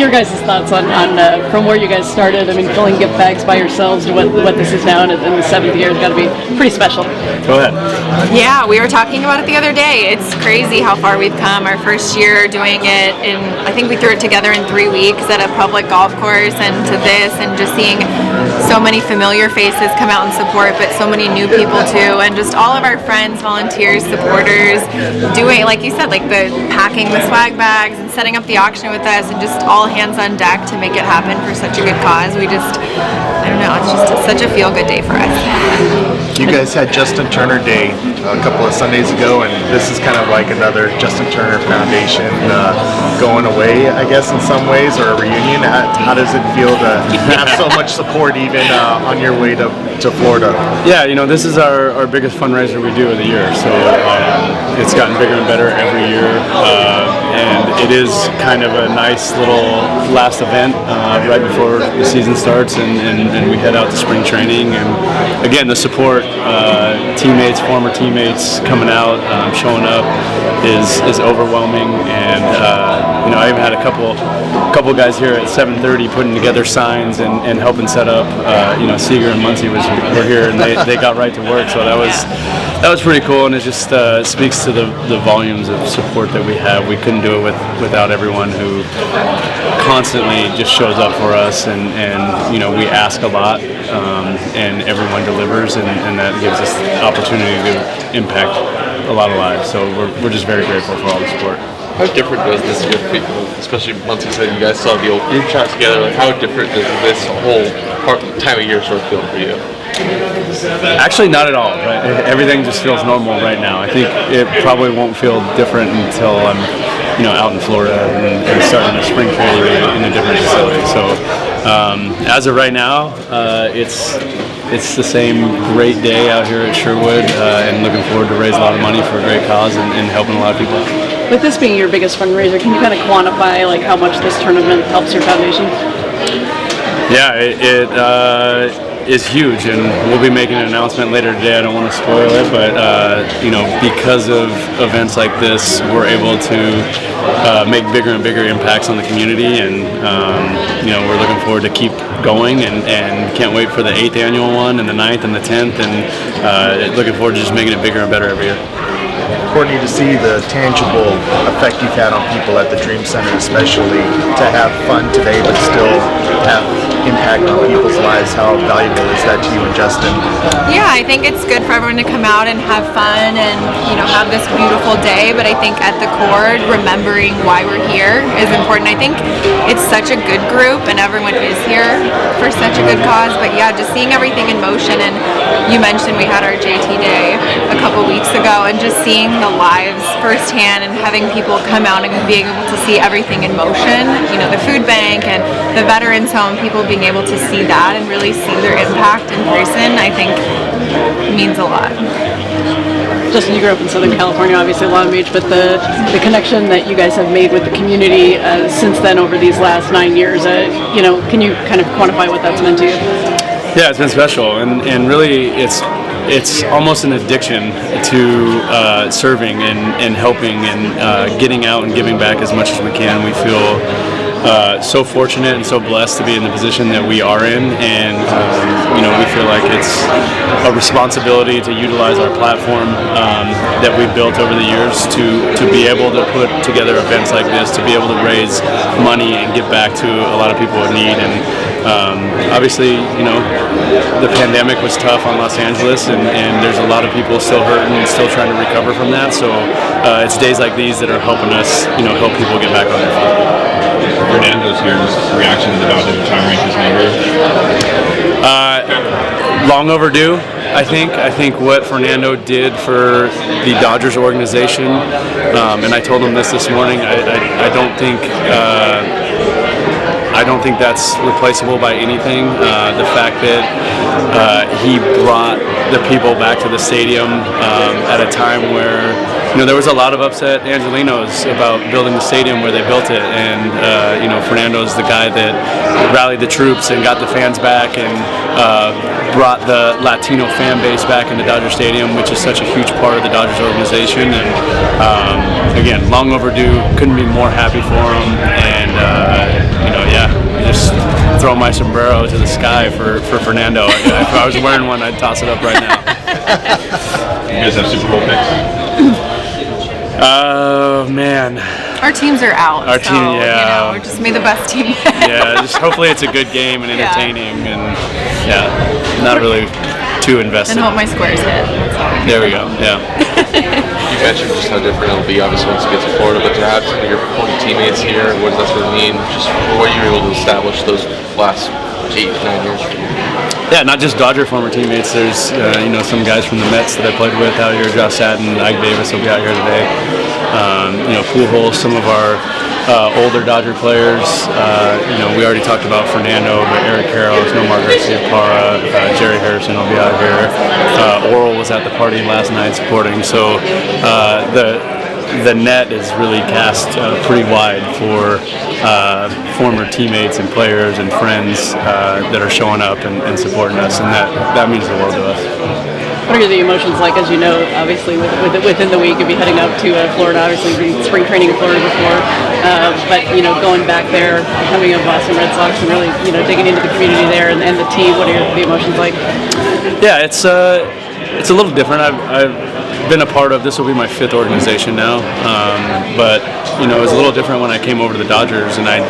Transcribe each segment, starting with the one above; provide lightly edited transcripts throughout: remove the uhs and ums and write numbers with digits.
your guys' thoughts on from where you guys started. I mean, filling gift bags by yourselves to what this is now in the 7th year has got to be pretty special. Go ahead. Yeah, we were talking about it the other day. It's crazy how far we've come. Our first year doing it I think we threw it together in 3 weeks at a public golf course, and to this, and just seeing so many familiar faces come out and support, but so many new people too, and just all of our friends, volunteers, supporters, doing, like you said, like the packing the swag bags and setting up the auction with us, and just all hands on deck to make it happen for such a good cause. We just, I don't know, it's just such a feel-good day for us. You guys had Justin Turner Day a couple of Sundays ago, and this is kind of like another Justin Turner Foundation going away, I guess, in some ways, or a reunion. How does it feel to have so much support even on your way to Florida? Yeah, this is our biggest fundraiser we do of the year, so it's gotten bigger and better every year, and it is kind of a nice little last event right before the season starts, and we head out to spring training, and again, the support, teammates, former teammates coming out, showing up is overwhelming, and I even had a couple guys here at 7:30 putting together signs and helping set up. Seeger and Muncy were here, and they got right to work, so that was pretty cool, and it just speaks to the volumes of support that we have. We couldn't do it without everyone who constantly just shows up for us, and we ask a lot, and everyone delivers, and that gives us the opportunity to impact a lot of lives. So we're just very grateful for all the support. How different does this year feel, especially once you said you guys saw the old group chat together, like how different does this whole time of year sort of feel for you? Actually, not at all. Right? Everything just feels normal right now. I think it probably won't feel different until I'm, out in Florida and starting a spring training in a different facility. So, as of right now, it's the same great day out here at Sherwood, and looking forward to raise a lot of money for a great cause and helping a lot of people. With this being your biggest fundraiser, can you kind of quantify like how much this tournament helps your foundation? Yeah, it is huge, and we'll be making an announcement later today. I don't want to spoil it, but because of events like this, we're able to make bigger and bigger impacts on the community, and we're looking forward to keep going, and can't wait for the 8th annual one, and the 9th and the 10th, and looking forward to just making it bigger and better every year. Courtney, to see the tangible effect you've had on people at the Dream Center, especially to have fun today but still have impact on people's lives, how valuable is that to you and Justin? Yeah, I think it's good for everyone to come out and have fun and have this beautiful day, but I think at the core, remembering why we're here is important. I think it's such a good group and everyone is here for such a good cause, but yeah, just seeing everything in motion, and you mentioned we had our JT Day a couple weeks ago, and just seeing the lives firsthand and having people come out and being able to see everything in motion, the food bank and the veterans home, people being able to see that and really see their impact in person, I think means a lot. Justin, you grew up in Southern California, obviously Long Beach, but the connection that you guys have made with the community since then over these last 9 years, can you kind of quantify what that's meant to you? Yeah, it's been special, and really it's almost an addiction to serving and helping and getting out and giving back as much as we can. We feel so fortunate and so blessed to be in the position that we are in, and we feel like it's a responsibility to utilize our platform that we've built over the years to be able to put together events like this, to be able to raise money and give back to a lot of people in need. And obviously, the pandemic was tough on Los Angeles, and there's a lot of people still hurting and still trying to recover from that. So it's days like these that are helping us, help people get back on their feet. Fernando's here, just reaction to the Dodgers retiring his number? Long overdue, I think. I think what Fernando did for the Dodgers organization, and I told him this morning, I don't think that's replaceable by anything. The fact that he brought the people back to the stadium at a time where there was a lot of upset Angelinos about building the stadium where they built it, and Fernando's the guy that rallied the troops and got the fans back and brought the Latino fan base back into Dodger Stadium, which is such a huge part of the Dodgers organization. And again, long overdue. Couldn't be more happy for him, and throw my sombrero to the sky for Fernando. If I was wearing one, I'd toss it up right now. You guys have Super Bowl picks? Oh man. Our teams are out. Our team, yeah. You know, just made the best team. Yeah, just hopefully it's a good game and entertaining, and not really too invested. And hope my squares hit. There we go. Yeah. You mentioned just how different it'll be, obviously, once you get to Florida, but to have some of your former teammates here, what does that sort of mean? Just for what you were able to establish those last 8-9 years? Yeah, not just Dodger former teammates. There's some guys from the Mets that I played with out here. Josh Satin, Ike Davis will be out here today. Pujols, some of our older Dodger players. We already talked about Fernando, but Eric Karros, Nomar Garcia-Parra, Jerry Harrison will be out here. Oral was at the party last night supporting. So the net is really cast pretty wide for former teammates and players and friends that are showing up and supporting us, and that means the world to us. What are the emotions like, as you know, obviously within the week of you heading up to Florida, obviously spring training in Florida before, but going back there, becoming a Boston Red Sox and really digging into the community there and the team, what are the emotions like? Yeah, it's a little different. I've been a part of, this will be my 5th organization now, but it was a little different when I came over to the Dodgers and I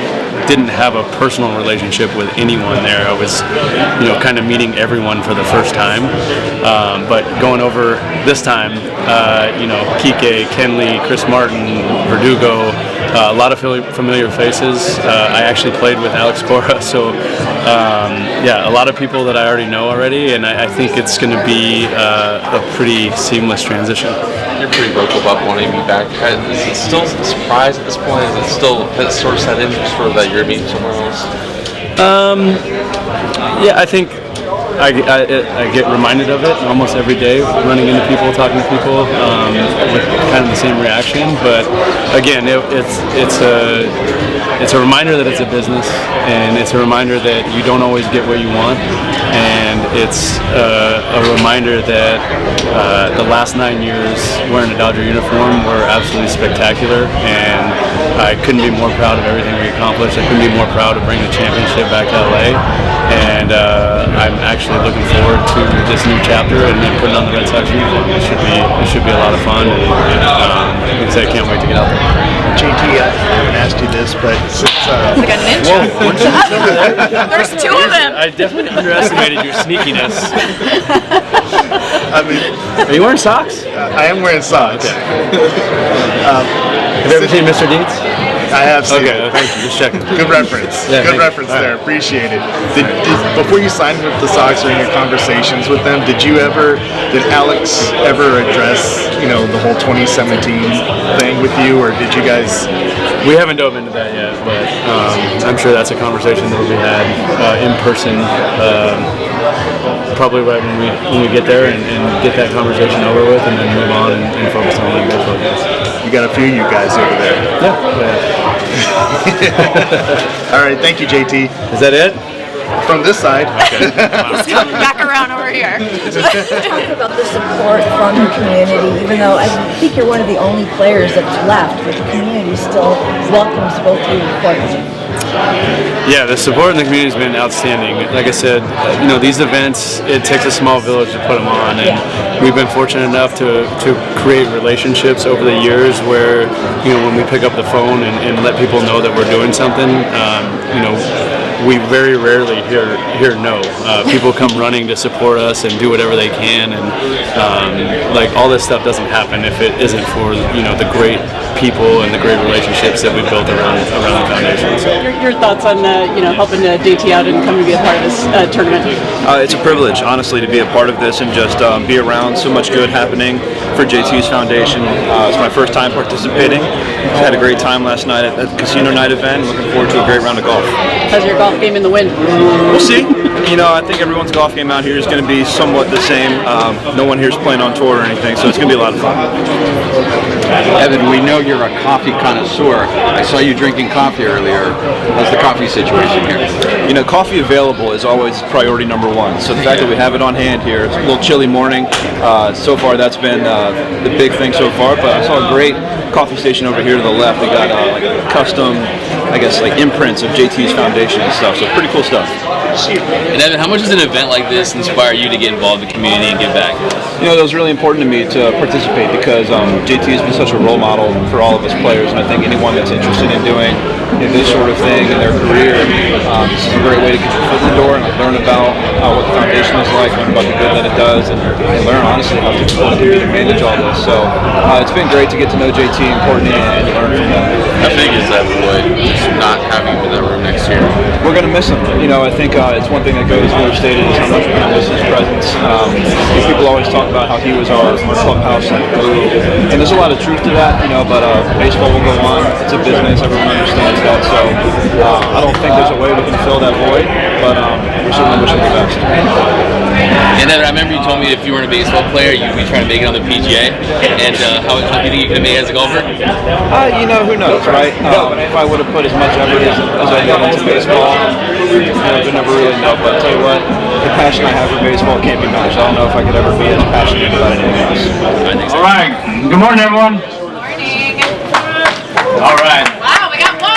didn't have a personal relationship with anyone there. I was kind of meeting everyone for the first time, but going over this time, Kike, Kenley, Chris Martin, Verdugo, a lot of familiar faces. I actually played with Alex Cora, so a lot of people that I already know already, and I think it's going to be a pretty seamless transition. You're pretty vocal about wanting to be back. Is it still a surprise at this point? Has it sort of set in sort of that you're meeting somewhere else? I think I get reminded of it almost every day, running into people, talking to people with kind of the same reaction. But again, it's a reminder that it's a business, and it's a reminder that you don't always get what you want, and it's a reminder that the last 9 years wearing a Dodger uniform were absolutely spectacular, and I couldn't be more proud of everything we accomplished. I couldn't be more proud of bringing the championship back to LA, and I'm actually looking forward to this new chapter and then putting on the Red Sox uniform. It should be a lot of fun, and like I say, I can't wait to get out there. JT, I haven't asked you this, but since It's like a ninja. There's 2 of them. I definitely underestimated your sneakiness. I mean, Are you wearing socks? I am wearing socks. Okay. Have you ever seen Mr. Deeds? I have seen Okay, it. thank you. Just checking. Good reference. Yeah, Good thank you. reference All there. right. Appreciate it. Before you signed with the Sox or in your conversations with them, did Alex ever address, the whole 2017 thing with you, or did you guys? We haven't dove into that yet, but I'm sure that's a conversation that will be had in person, probably right when we get there and get that conversation over with, and then move on and focus on winning baseball games. You got a few you guys over there. Yeah. All right. Thank you, JT. Is that it? From this side. Okay. It's coming back around over here. Talk about the support from the community, even though I think you're one of the only players that's left, but the community still welcomes both you and Courtney. Yeah, the support in the community has been outstanding. Like I said, these events, it takes a small village to put them on, and we've been fortunate enough to create relationships over the years where, when we pick up the phone and let people know that we're doing something, we very rarely hear no. People come running to support us and do whatever they can, and all this stuff doesn't happen if it isn't for the great people and the great relationships that we built around the foundation. So. Your thoughts on helping DT out and coming to be a part of this tournament? It's a privilege, honestly, to be a part of this and just be around so much good happening for JT's foundation. It's my first time participating. I had a great time last night at the casino night event. Looking forward to a great round of golf. How's your golf game in the wind? We'll see. I think everyone's golf game out here is going to be somewhat the same. No one here is playing on tour or anything, so it's going to be a lot of fun. Evan, we know you're a coffee connoisseur. I saw you drinking coffee earlier. How's the coffee situation here? Coffee available is always priority number one. So the fact that we have it on hand here, it's a little chilly morning. So far, that's been the big thing so far. But I saw a great coffee station over here to the left. They got custom I guess, like imprints of JT's foundation and stuff. So pretty cool stuff. And Evan, how much does an event like this inspire you to get involved in the community and give back? You know, it was really important to me to participate because JT has been such a role model for all of us players, and I think anyone that's interested in doing this sort of thing in their career, this is a great way to get your foot in the door and learn about what the foundation is like, learn about the good that it does, and learn honestly how difficult it can be to manage all this. So it's been great to get to know JT and Courtney and learn from them. How big is that void, just not having him in that room next year? We're going to miss him. You know, I think it's one thing that goes understated is how much we're going to miss his presence. People always talk about how he was our clubhouse and glue, and there's a lot of truth to that, you know, but baseball will go on. It's a business. Everyone understands that. So I don't think there's a way we can fill that void, but we're certainly wishing the best. And then I remember you told me if you weren't a baseball player, you'd be trying to make it on the PGA. And how do you think you could have made it as a golfer? You know, who knows, right? If I would have put as much effort as I did into baseball, I would never really know. But I'll tell you what, the passion I have for baseball can't be matched. I don't know if I could ever be as passionate about anything else. I think so. All right. Good morning, everyone. Morning. All right. Wow, we got one.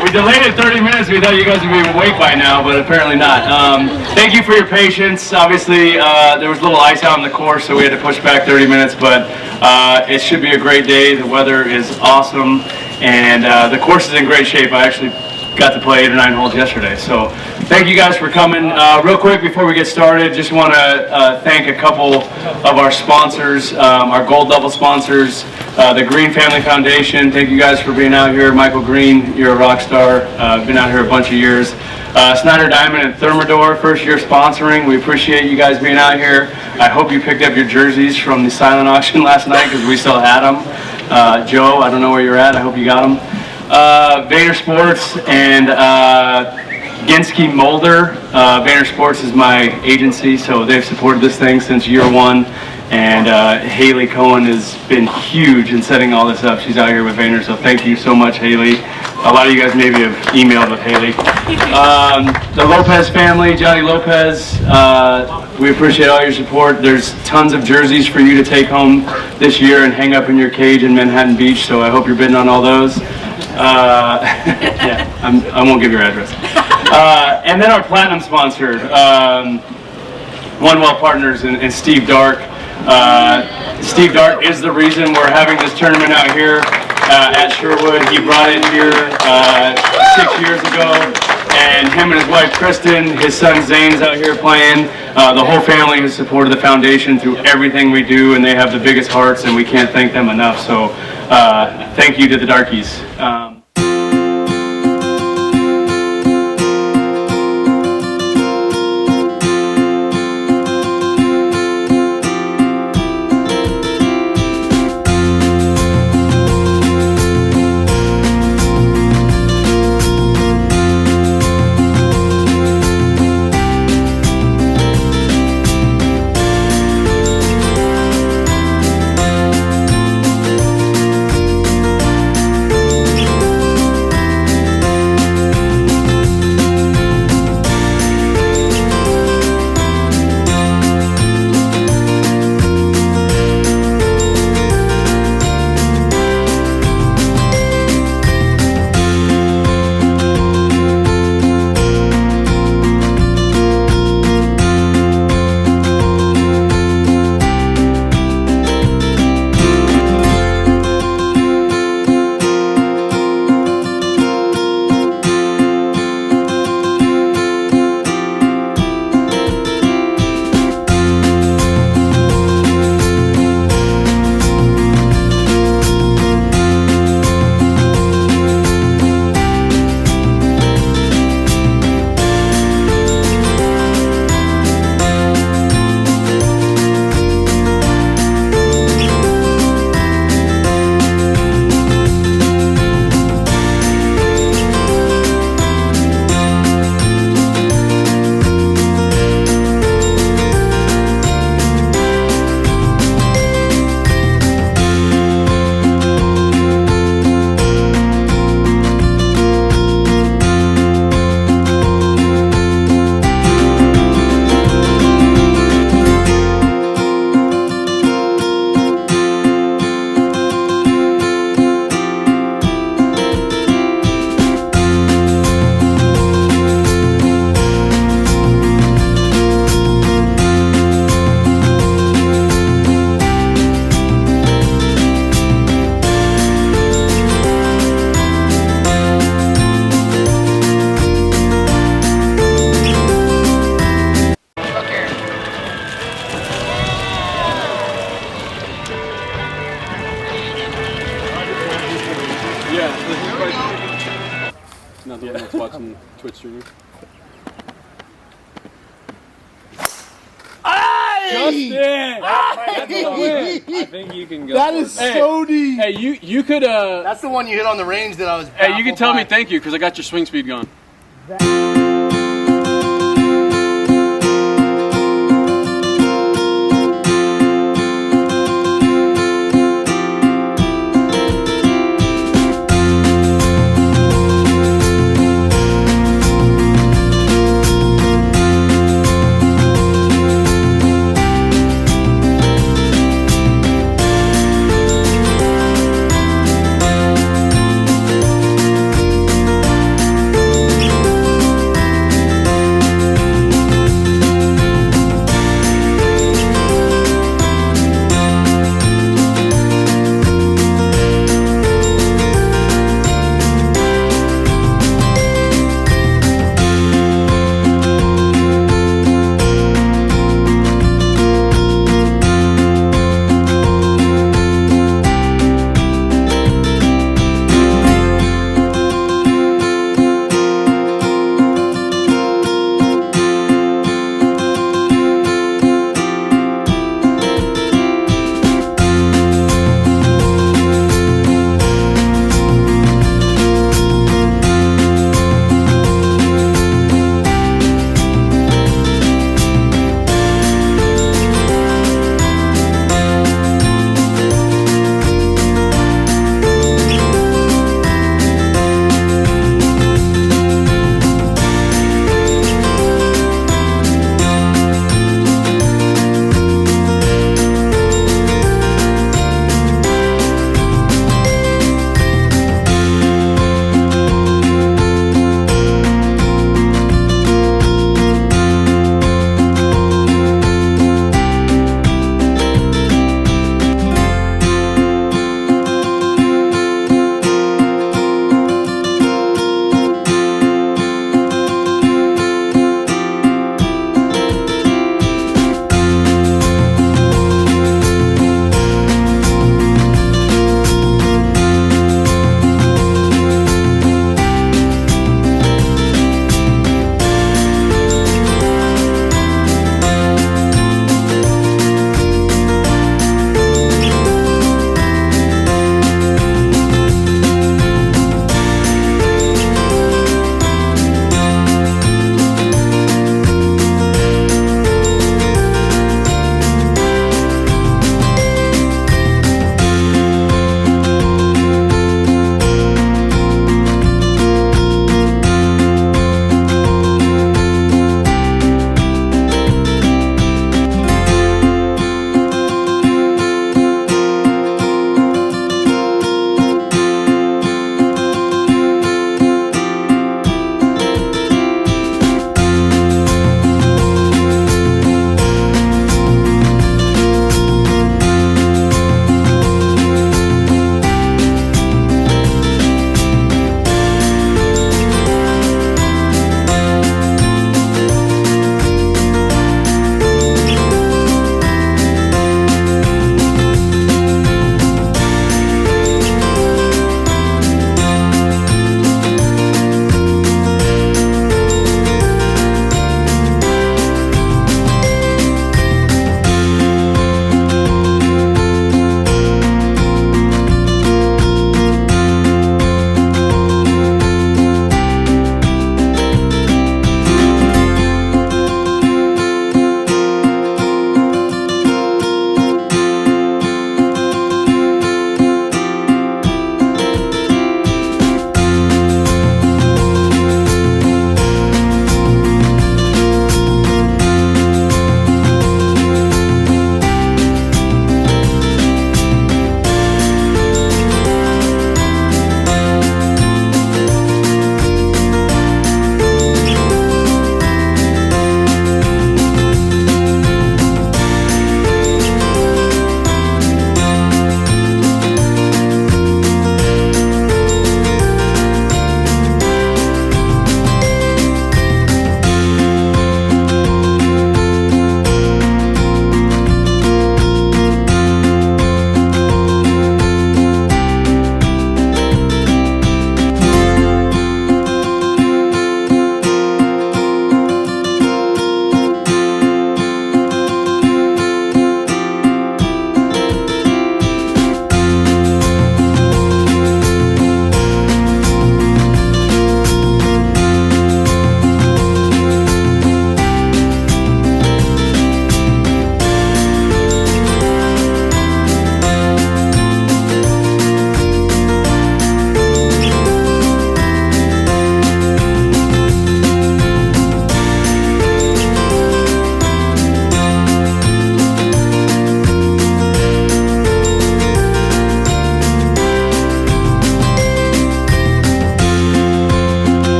We delayed it 30 minutes. We thought you guys would be awake by now, but apparently not. Thank you for your patience. Obviously, there was a little ice out on the course, so we had to push back 30 minutes, but it should be a great day. The weather is awesome, and the course is in great shape. I actually got to play 8 or 9 holes yesterday, so thank you guys for coming. Real quick before we get started, just want to thank a couple of our sponsors, our gold level sponsors, the Green Family Foundation. Thank you guys for being out here. Michael Green, you're a rock star. Been out here a bunch of years. Snyder Diamond and Thermador, first year sponsoring. We appreciate you guys being out here. I hope you picked up your jerseys from the silent auction last night because we still had them. Joe, I don't know where you're at. I hope you got them. Vayner Sports and Ginsky Mulder. Vayner Sports is my agency, so they've supported this thing since year one. And Haley Cohen has been huge in setting all this up. She's out here with Vayner, so thank you so much, Haley. A lot of you guys maybe have emailed with Haley. The Lopez family, Johnny Lopez, we appreciate all your support. There's tons of jerseys for you to take home this year and hang up in your cage in Manhattan Beach, so I hope you're bidding on all those. Yeah, I won't give your address. And then our platinum sponsor, One Well Partners and Steve Dark. Steve Dark is the reason we're having this tournament out here at Sherwood. He brought it here 6 years ago, and him and his wife Kristen, his son Zane's out here playing. The whole family has supported the foundation through everything we do, and they have the biggest hearts, and we can't thank them enough. So thank you to the Darkies. again that's watching Twitch streaming. Justin! That's the win. I think you can go. That is so deep. Hey, you could That's the one you hit on the range that I was. Hey, you can tell me thank you because I got your swing speed gone.